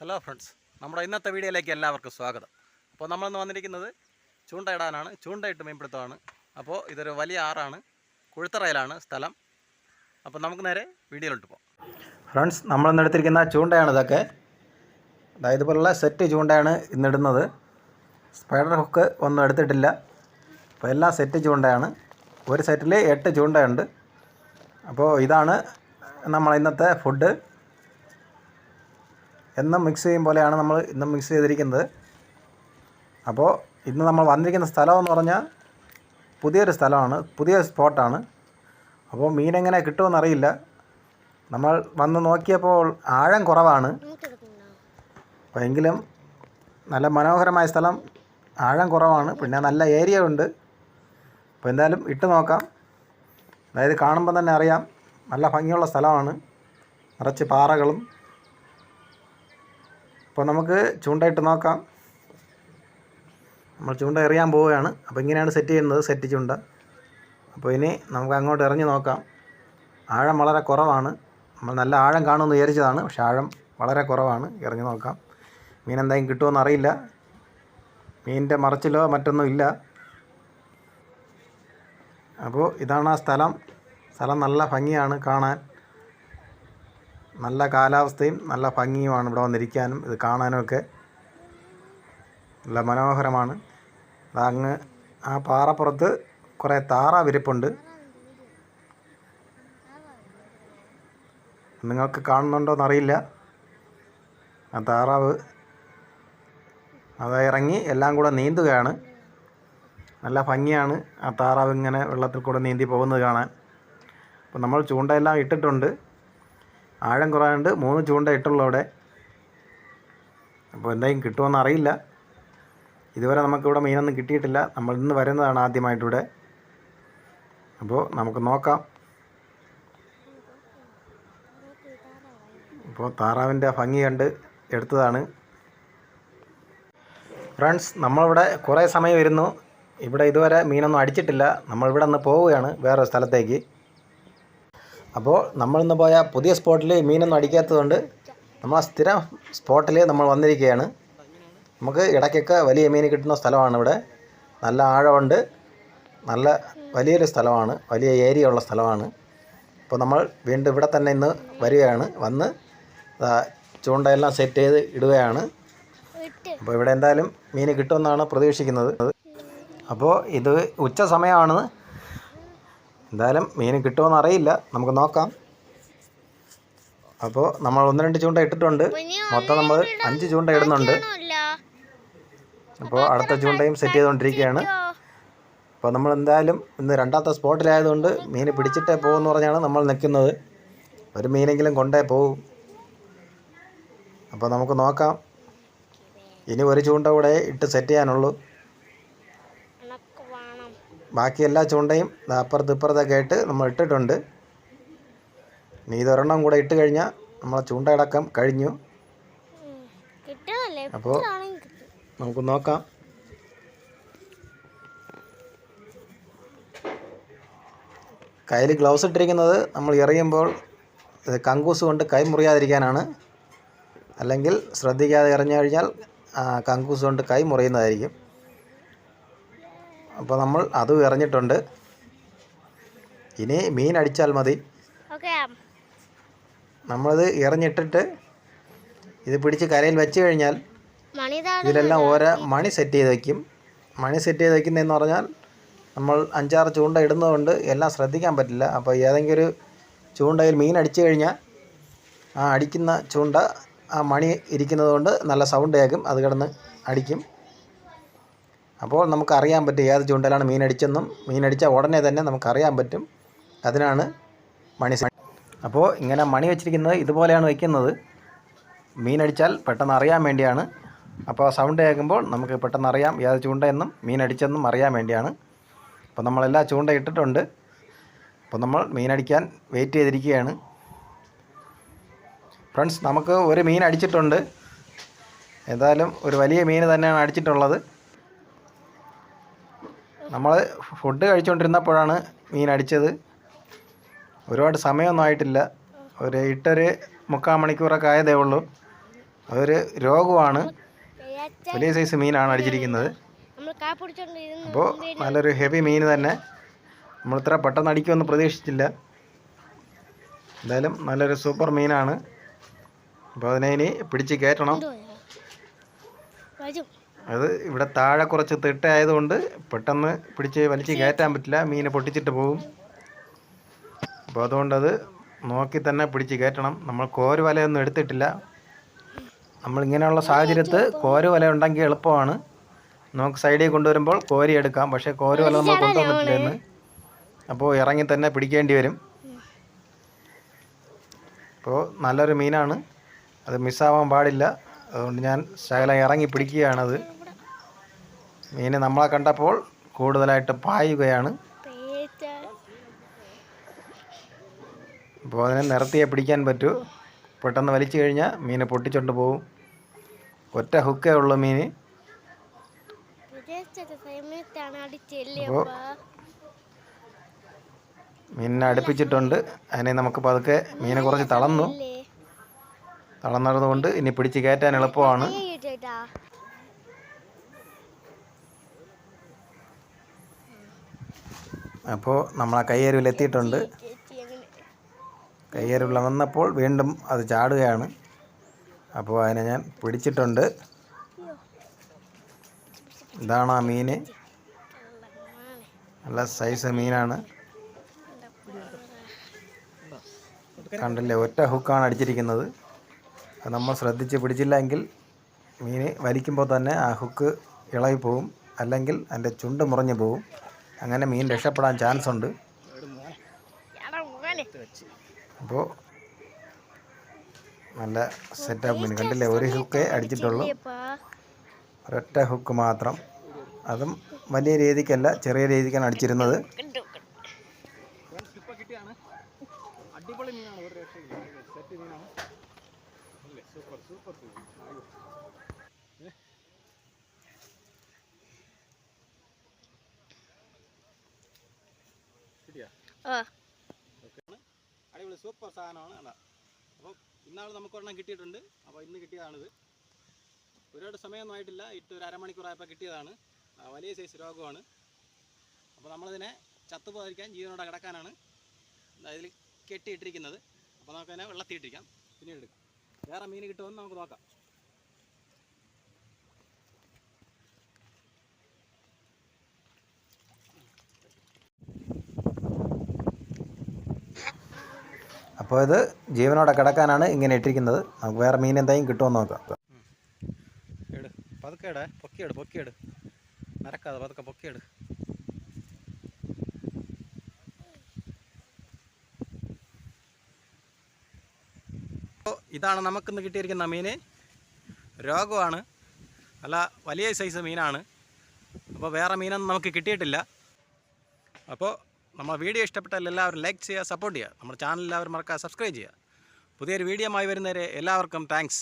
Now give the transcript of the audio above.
Hello friends, നമ്മുടെ ഇന്നത്തെ വീഡിയോയിലേക്ക് എല്ലാവർക്കും സ്വാഗതം. അപ്പോൾ നമ്മളിന്ന് വന്നിരിക്കുന്നത് ചൂണ്ടയിടാനാണ്. ചൂണ്ടയിട്ട് മീൻപിടുത്തമാണ്. അപ്പോൾ ഇതൊരു വലിയ ആറാണ്, കുഴുത്തറയിലാണ് സ്ഥലം. അപ്പോൾ നമുക്ക് നേരെ വീഡിയോയിലോട്ട് പോകാം. ഫ്രണ്ട്സ്, നമ്മളിന്ന് എടുത്തിരിക്കുന്ന ചൂണ്ടയാണ് ഇതൊക്കെ. അതായത് ഇതുപോലുള്ള സെറ്റ് ചൂണ്ടയാണ് ഇന്നിടുന്നത്. സ്പൈഡർ ഹുക്ക് ഒന്നും എടുത്തിട്ടില്ല. അപ്പോൾ എല്ലാം സെറ്റ് ചൂണ്ടയാണ്. ഒരു സെറ്റിൽ 8 ചൂണ്ടയുണ്ട്. അപ്പോൾ ഇതാണ് നമ്മൾ ഇന്നത്തെ ഫുഡ്. എന്നും മിക്സ് ചെയ്യും പോലെയാണ് നമ്മൾ ഇന്നും മിക്സ് ചെയ്തിരിക്കുന്നത്. അപ്പോൾ ഇന്ന് നമ്മൾ വന്നിരിക്കുന്ന സ്ഥലമെന്ന് പറഞ്ഞാൽ പുതിയൊരു സ്ഥലമാണ്, പുതിയ സ്പോട്ടാണ്. അപ്പോൾ മീനെങ്ങനെ കിട്ടുമെന്നറിയില്ല. നമ്മൾ വന്ന് നോക്കിയപ്പോൾ ആഴം കുറവാണ്. അപ്പോൾ എങ്കിലും നല്ല മനോഹരമായ സ്ഥലം, ആഴം കുറവാണ്, പിന്നെ നല്ല ഏരിയ ഉണ്ട്. അപ്പോൾ എന്തായാലും ഇട്ട് നോക്കാം. അതായത് കാണുമ്പോൾ തന്നെ അറിയാം നല്ല ഭംഗിയുള്ള സ്ഥലമാണ്, നിറച്ച് പാറകളും. അപ്പോൾ നമുക്ക് ചൂണ്ടയിട്ട് നോക്കാം. നമ്മൾ ചൂണ്ട എറിയാൻ പോവുകയാണ്. അപ്പോൾ ഇങ്ങനെയാണ് സെറ്റ് ചെയ്യുന്നത്, സെറ്റ് ചൂണ്ട. അപ്പോൾ ഇനി നമുക്ക് അങ്ങോട്ട് എറിഞ്ഞ് നോക്കാം. ആഴം വളരെ കുറവാണ്. നമ്മൾ നല്ല ആഴം കാണുമെന്ന് വിചാരിച്ചതാണ്, പക്ഷേ ആഴം വളരെ കുറവാണ്. എറിഞ്ഞ് നോക്കാം. മീൻ എന്തെങ്കിലും കിട്ടുമെന്ന് അറിയില്ല. മീനിൻ്റെ മറച്ചിലോ മറ്റൊന്നും ഇല്ല. അപ്പോൾ ഇതാണ് ആ സ്ഥലം. സ്ഥലം നല്ല ഭംഗിയാണ് കാണാൻ. നല്ല കാലാവസ്ഥയും നല്ല ഭംഗിയുമാണ് ഇവിടെ വന്നിരിക്കാനും ഇത് കാണാനുമൊക്കെ. നല്ല മനോഹരമാണ്. അങ്ങ് ആ പാറപ്പുറത്ത് കുറേ താറാവ് ഇരിപ്പുണ്ട്. നിങ്ങൾക്ക് കാണുന്നുണ്ടോയെന്നറിയില്ല. ആ താറാവ് അത് ഇറങ്ങി എല്ലാം കൂടെ നീന്തുകയാണ്. നല്ല ഭംഗിയാണ് ആ താറാവ് ഇങ്ങനെ വെള്ളത്തിൽ കൂടെ നീന്തി പോകുന്നത് കാണാൻ. അപ്പോൾ നമ്മൾ ചൂണ്ടയെല്ലാം ഇട്ടിട്ടുണ്ട്. ആഴം കുറവാണ്ട് 3 ചൂണ്ട ഇട്ടുള്ളൂ അവിടെ. അപ്പോൾ എന്തെങ്കിലും കിട്ടുമെന്ന് അറിയില്ല. ഇതുവരെ നമുക്കിവിടെ മീനൊന്നും കിട്ടിയിട്ടില്ല. നമ്മൾ ഇന്ന് വരുന്നതാണ് ആദ്യമായിട്ടിവിടെ. അപ്പോൾ നമുക്ക് നോക്കാം. അപ്പോൾ താറാവിൻ്റെ ഭംഗി കണ്ട് എടുത്തതാണ്. ഫ്രണ്ട്സ്, നമ്മളിവിടെ കുറേ സമയം ഇരുന്നു. ഇവിടെ ഇതുവരെ മീനൊന്നും അടിച്ചിട്ടില്ല. നമ്മളിവിടെ നിന്ന് പോവുകയാണ് വേറെ സ്ഥലത്തേക്ക്. അപ്പോൾ നമ്മളിന്ന് പോയ പുതിയ സ്പോട്ടിൽ മീനൊന്നും അടിക്കാത്തതുകൊണ്ട് നമ്മൾ ആ സ്ഥിരം സ്പോട്ടിൽ നമ്മൾ വന്നിരിക്കുകയാണ്. നമുക്ക് ഇടയ്ക്കൊക്കെ വലിയ മീൻ കിട്ടുന്ന സ്ഥലമാണ് ഇവിടെ. നല്ല ആഴമുണ്ട്, നല്ല വലിയൊരു സ്ഥലമാണ്, വലിയ ഏരിയ ഉള്ള സ്ഥലമാണ്. അപ്പോൾ നമ്മൾ വീണ്ടും ഇവിടെ തന്നെ ഇന്ന് വരികയാണ്. വന്ന് ചൂണ്ടയെല്ലാം സെറ്റ് ചെയ്ത് ഇടുകയാണ്. അപ്പോൾ ഇവിടെ എന്തായാലും മീൻ കിട്ടുമെന്നാണ് പ്രതീക്ഷിക്കുന്നത്. അപ്പോൾ ഇത് ഉച്ച സമയമാണ്. എന്തായാലും മീൻ കിട്ടുമെന്ന് അറിയില്ല, നമുക്ക് നോക്കാം. അപ്പോൾ നമ്മൾ 1-2 ചൂണ്ട ഇട്ടിട്ടുണ്ട്. മൊത്തം നമ്മൾ 5 ചൂണ്ട ഇടുന്നുണ്ട്. അപ്പോൾ അടുത്ത ചൂണ്ടയും സെറ്റ് ചെയ്തുകൊണ്ടിരിക്കുകയാണ്. അപ്പോൾ നമ്മൾ എന്തായാലും ഇന്ന് രണ്ടാമത്തെ സ്പോട്ടിലായതുകൊണ്ട് മീൻ പിടിച്ചിട്ടേ പോകുമെന്ന് പറഞ്ഞാണ് നമ്മൾ നിൽക്കുന്നത്. ഒരു മീനെങ്കിലും കൊണ്ടേ പോകും. അപ്പോൾ നമുക്ക് നോക്കാം. ഇനി ഒരു ചൂണ്ട കൂടെ ഇട്ട് സെറ്റ് ചെയ്യാനുള്ളൂ. ബാക്കി എല്ലാ ചൂണ്ടയും അപ്പുറത്ത് ഇപ്പുറത്തൊക്കെ ആയിട്ട് നമ്മൾ ഇട്ടിട്ടുണ്ട്. ഇനി ഇതൊരെണ്ണം കൂടെ ഇട്ട് കഴിഞ്ഞാൽ നമ്മളെ ചൂണ്ടയടക്കം കഴിഞ്ഞു. അപ്പോൾ നമുക്ക് നോക്കാം. കയ്യിൽ ഗ്ലൗസ് ഇട്ടിരിക്കുന്നത് നമ്മൾ എറിയുമ്പോൾ കങ്കൂസ് കൊണ്ട് കൈ മുറിയാതിരിക്കാനാണ്. അല്ലെങ്കിൽ ശ്രദ്ധിക്കാതെ എറിഞ്ഞു കഴിഞ്ഞാൽ കങ്കൂസ് കൊണ്ട് കൈ മുറിയുന്നതായിരിക്കും. അപ്പോൾ നമ്മൾ അതും എറിഞ്ഞിട്ടുണ്ട്. ഇനി മീൻ അടിച്ചാൽ മതി. നമ്മളിത് എറിഞ്ഞിട്ടിട്ട് ഇത് പിടിച്ച് കരയിൽ വെച്ച് കഴിഞ്ഞാൽ ഇതിലെല്ലാം ഓരോ മണി സെറ്റ് ചെയ്ത് വയ്ക്കും. മണി സെറ്റ് ചെയ്ത് വയ്ക്കുന്നതെന്ന് പറഞ്ഞാൽ നമ്മൾ 5-6 ചൂണ്ട ഇടുന്നതുകൊണ്ട് എല്ലാം ശ്രദ്ധിക്കാൻ പറ്റില്ല. അപ്പോൾ ഏതെങ്കിലും ഒരു ചൂണ്ടയിൽ മീൻ അടിച്ചു കഴിഞ്ഞാൽ ആ അടിക്കുന്ന ചൂണ്ട ആ മണി ഇരിക്കുന്നത് കൊണ്ട് നല്ല സൗണ്ട് കേൾക്കും, അത് കിടന്ന് അടിക്കും. അപ്പോൾ നമുക്കറിയാൻ പറ്റും ഏത് ചൂണ്ടയിലാണ് മീൻ അടിച്ചെന്നും. മീൻ അടിച്ചാൽ ഉടനെ തന്നെ നമുക്കറിയാൻ പറ്റും. അതിനാണ് മണി. അപ്പോൾ ഇങ്ങനെ മണി വെച്ചിരിക്കുന്നത് ഇതുപോലെയാണ് വയ്ക്കുന്നത്. മീൻ അടിച്ചാൽ പെട്ടെന്ന് അറിയാൻ വേണ്ടിയാണ്. അപ്പോൾ സൗണ്ട് കേൾക്കുമ്പോൾ നമുക്ക് പെട്ടെന്ന് അറിയാം ഏത് ചൂണ്ടയെന്നും മീൻ അടിച്ചെന്നും അറിയാൻ വേണ്ടിയാണ്. അപ്പോൾ നമ്മളെല്ലാ ചൂണ്ട ഇട്ടിട്ടുണ്ട്. അപ്പോൾ നമ്മൾ മീനടിക്കാൻ വെയിറ്റ് ചെയ്തിരിക്കുകയാണ്. ഫ്രണ്ട്സ്, നമുക്ക് ഒരു മീൻ അടിച്ചിട്ടുണ്ട്. എന്തായാലും ഒരു വലിയ മീൻ തന്നെയാണ് അടിച്ചിട്ടുള്ളത്. നമ്മൾ ഫുഡ് കഴിച്ചുകൊണ്ടിരുന്നപ്പോഴാണ് മീൻ അടിച്ചത്. ഒരുപാട് സമയമൊന്നും ആയിട്ടില്ല. ഒരു 8-3/4 മണിക്കൂറൊക്കെ ആയതേ ഉള്ളൂ. അതൊരു രോഗമാണ്. വലിയ സൈസ് മീനാണ് അടിച്ചിരിക്കുന്നത്. അപ്പോൾ നല്ലൊരു ഹെവി മീൻ തന്നെ. നമ്മൾ ഇത്ര പെട്ടെന്ന് അടിക്കുമെന്ന് പ്രതീക്ഷിച്ചില്ല. എന്തായാലും നല്ലൊരു സൂപ്പർ മീനാണ്. അപ്പോൾ അതിനെ ഇനി പിടിച്ച് കയറ്റണം. അത് ഇവിടെ താഴെ കുറച്ച് തിട്ടയായതുകൊണ്ട് പെട്ടെന്ന് പിടിച്ച് വലിച്ച് കയറ്റാൻ പറ്റില്ല. മീൻ പൊട്ടിച്ചിട്ട് പോകും. അപ്പോൾ അതുകൊണ്ടത് നോക്കി തന്നെ പിടിച്ച് കയറ്റണം. നമ്മൾ കോര് വലയൊന്നും എടുത്തിട്ടില്ല. നമ്മളിങ്ങനെയുള്ള സാഹചര്യത്തിൽ കോര് വല ഉണ്ടെങ്കിൽ എളുപ്പമാണ്. നമുക്ക് സൈഡിൽ കൊണ്ടുവരുമ്പോൾ കോരി എടുക്കാം. പക്ഷേ കോര് വല നമ്മൾ കൊണ്ടുവന്നിട്ടില്ലെന്ന്. അപ്പോൾ ഇറങ്ങി തന്നെ പിടിക്കേണ്ടി വരും. അപ്പോൾ നല്ലൊരു മീനാണ്, അത് മിസ്സാവാൻ പാടില്ല. അതുകൊണ്ട് ഞാൻ ശകലം ഇറങ്ങി പിടിക്കുകയാണത്. മീൻ നമ്മളെ കണ്ടപ്പോൾ കൂടുതലായിട്ട് പായുകയാണ്. അപ്പോൾ അതിനെ നിർത്തിയേ പിടിക്കാൻ പറ്റൂ. പെട്ടെന്ന് വലിച്ചു കഴിഞ്ഞാൽ മീൻ പൊട്ടിച്ചോണ്ട് പോകും. ഒറ്റ ഹുക്കേ ഉള്ളൂ മീൻ. അപ്പോൾ മീനിനെ അടുപ്പിച്ചിട്ടുണ്ട്. അതിനെ നമുക്ക് പതുക്കെ, മീനെ കുറച്ച് തളർന്നതുകൊണ്ട് ഇനി പിടിച്ച് കയറ്റാൻ എളുപ്പമാണ്. അപ്പോൾ നമ്മളെ കയ്യേരുവിൽ എത്തിയിട്ടുണ്ട്. കയ്യേരുവിൽ വന്നപ്പോൾ വീണ്ടും അത് ചാടുകയാണ്. അപ്പോൾ അതിനെ ഞാൻ പിടിച്ചിട്ടുണ്ട്. ഇതാണ് ആ മീൻ. നല്ല സൈസ് മീനാണ്. കണ്ടില്ലേ, ഒറ്റ ഹുക്കാണ് അടിച്ചിരിക്കുന്നത്. അത് നമ്മൾ ശ്രദ്ധിച്ച് പിടിച്ചില്ലെങ്കിൽ മീൻ വലിക്കുമ്പോൾ തന്നെ ആ ഹുക്ക് ഇളകി പോവും, അല്ലെങ്കിൽ അതിൻ്റെ ചുണ്ട് മുറിഞ്ഞു പോവും. അങ്ങനെ മീൻ രക്ഷപ്പെടാൻ ചാൻസ് ഉണ്ട്. അപ്പോൾ നല്ല സെറ്റപ്പ് മീൻ. കണ്ടില്ലേ, ഒരു ഹുക്കേ അടിച്ചിട്ടുള്ളൂ. ഒരൊറ്റ ഹുക്ക് മാത്രം. അതും വലിയ രീതിക്കല്ല, ചെറിയ രീതിക്കാണ് അടിച്ചിരുന്നത്. അടിപൊളി മീനാണ്, ഒരു രക്ഷയില്ല. സെറ്റ് മീനാണ്. Super super. അടിപൊളി സൂപ്പർ സാധനമാണ്. അല്ല, അപ്പോൾ ഇന്നാൾ നമുക്ക് ഒരെണ്ണം കിട്ടിയിട്ടുണ്ട്. അപ്പോൾ ഇന്ന് കിട്ടിയതാണിത്. ഒരുപാട് സമയമൊന്നും ആയിട്ടില്ല, ഇട്ട് ഒരു അരമണിക്കൂറായപ്പോൾ കിട്ടിയതാണ്. വലിയ സൈസ് രോഗമാണ്. അപ്പോൾ നമ്മളിതിനെ ചത്തുപോകാതിരിക്കാൻ ജീവനോടെ കിടക്കാനാണ് ഇതിൽ കെട്ടിയിട്ടിരിക്കുന്നത്. അപ്പോൾ നമുക്കതിനെ വെള്ളത്തിയിട്ടിരിക്കാം, പിന്നീട് എടുക്കാം. വേറെ മീൻ കിട്ടുമെന്ന് നമുക്ക് നോക്കാം. അപ്പോൾ ഇത് ജീവനോടെ കിടക്കാനാണ് ഇങ്ങനെ ഇട്ടിരിക്കുന്നത്. നമുക്ക് വേറെ മീൻ എന്തായാലും കിട്ടുമെന്ന് നോക്കാം. പതുക്കേട്, പൊക്കിയെട്, നരക്കാതെ പതുക്കെ പൊക്കിയെട്. അപ്പോൾ ഇതാണ് നമുക്കിന്ന് കിട്ടിയിരിക്കുന്ന മീൻ. രോഗമാണ്, അല്ല വലിയ സൈസ് മീനാണ്. അപ്പോൾ വേറെ മീനൊന്നും നമുക്ക് കിട്ടിയിട്ടില്ല. അപ്പോൾ നമ്മൾ വീഡിയോ ഇഷ്ടപ്പെട്ടാൽ എല്ലാവരും ലൈക്ക് ചെയ്യുക, സപ്പോർട്ട് ചെയ്യുക. നമ്മുടെ ചാനൽ എല്ലാവരും മറക്കാതെ സബ്സ്ക്രൈബ് ചെയ്യുക. പുതിയൊരു വീഡിയോ ആയി വരുന്നവരെ എല്ലാവർക്കും താങ്ക്സ്.